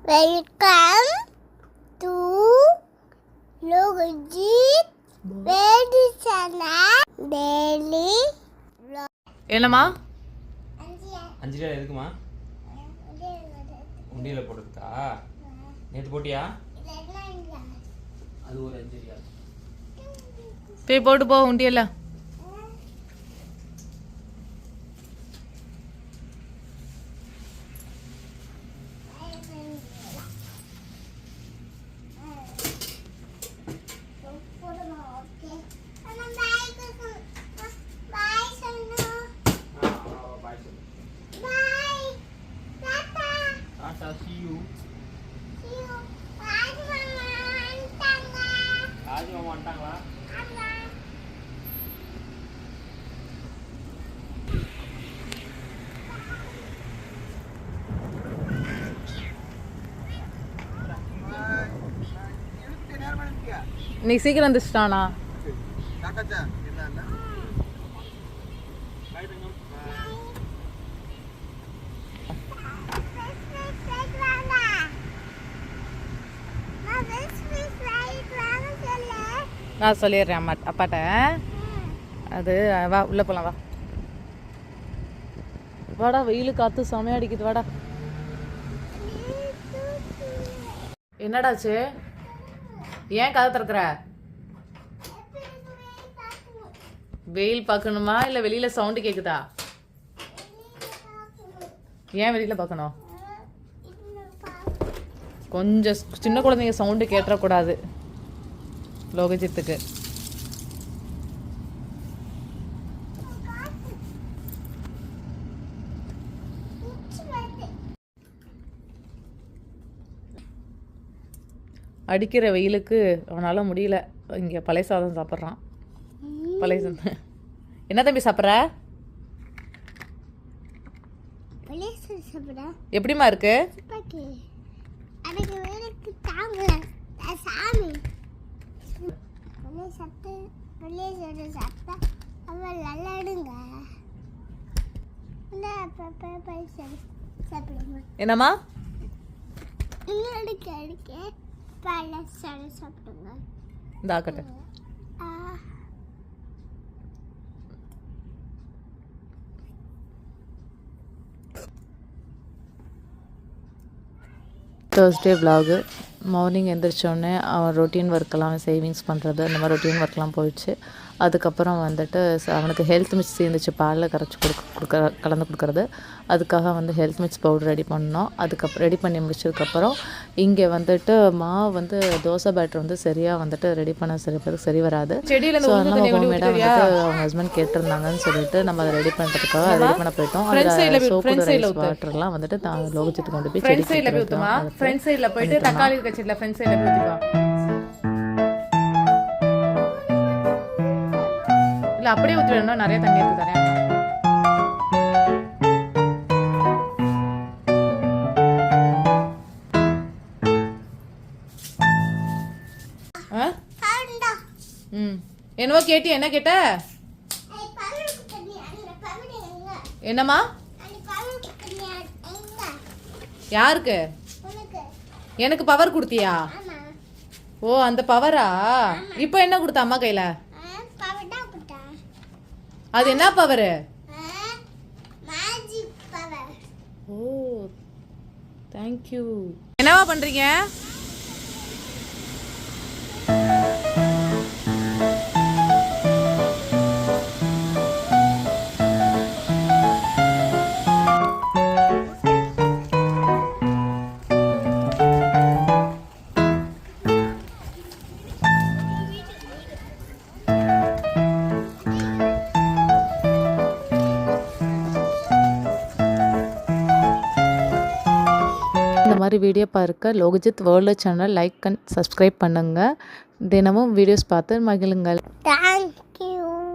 Welcome to Logajit Vedi Channel Daily Vlog. என்னம்மா அஞ்சு ரூபா எதுக்குமா? உண்டியில போடுறதுக்கா? நேற்று போட்டியா? அது ஒரு 5 ரூபா. போய் போட்டு போ உண்டியல்ல. See you. ராஜ்மா வந்துட்டாங்களா? இன்னைக்கு சீக்கிரம் வந்துச்சுட்டானா? நான் சொல்லிடுறேன் அப்பாட்ட. அது வா உள்ளே போகலாம், வா வாடா. வெயில் காற்று செமையா அடிக்குது, வாடா. என்னடாச்சு? ஏன் கதை திறக்கிற? வெயில் பார்க்கணுமா இல்லை வெளியில் சவுண்டு கேட்குதா? ஏன் வெளியில் பார்க்கணும்? கொஞ்சம் சின்ன குழந்தைங்க சவுண்டு கேட்டுறக்கூடாது லோகஜித்துக்கு. அடிக்கிற வெயிலுக்கு அவனால் முடியல. இங்கே பழைய சாதம் சாப்பிட்றான். பழைய சாதம் என்ன தம்பி சாப்பிட்ற? எப்படிமா இருக்கு? என்னம்மா? இந்த ஆக்கட்ட தேர்ஸ்டே விலாகு. மார்னிங் எழுந்திரிச்சோடனே அவன் ரொட்டீன் ஒர்க்கெல்லாம் சேவிங்ஸ் பண்ணுறது, அந்த மாதிரி ரொட்டீன் ஒர்க்லாம் போயிடுச்சு. அதுக்கப்புறம் வந்துட்டு அவனுக்கு ஹெல்த் மிக்ஸ் இருந்துச்சு, பாலில் கரைச்சி கலந்து கொடுக்குறது. அதுக்காக வந்து ஹெல்த் மிக்ஸ் பவுடர் ரெடி பண்ணோம். அதுக்கப்புறம் ரெடி பண்ணி முடிச்சதுக்கப்புறம் இங்கே வந்துட்டு மாவு வந்து தோசை பேட்டர் வந்து சரியாக வந்துட்டு ரெடி பண்ண சரி வராது. ஸோ நம்ம ஹோம்மேடாக வந்துட்டு அவங்க ஹஸ்பண்ட் கேட்டிருந்தாங்கன்னு சொல்லிட்டு நம்ம அதை ரெடி பண்ணுறதுக்காக ரெடி பண்ண போயிட்டோம். அதில் சோப்பு வாட்டர்லாம் வந்துட்டு லோகஜித்துக்கு கொண்டு போய் செடி போயிட்டு தக்காளி கச்சிடல ஃப்ரெண்ட் சைடில் போய் ஊற்றிப்பா. இல்லை அப்படியே ஊற்றிடணும், நிறைய தண்ணி இருக்கு தரேன். என்னவோ கேட்டி? என்ன கேட்ட? என்னம்மா? யாருக்கு? எனக்கு பவர் கொடுத்தியா? ஓ, அந்த பவரா? இப்போ என்ன கொடுத்த அம்மா கையில? அது என்ன பவரு? ஓ, தேங்க்யூ. என்னவா பண்றீங்க? இந்த மாதிரி வீடியோ பார்க்க Lokajith world channel like and subscribe பண்ணுங்கள். தினமும் வீடியோஸ் பார்த்து மகிழுங்கள். Thank you.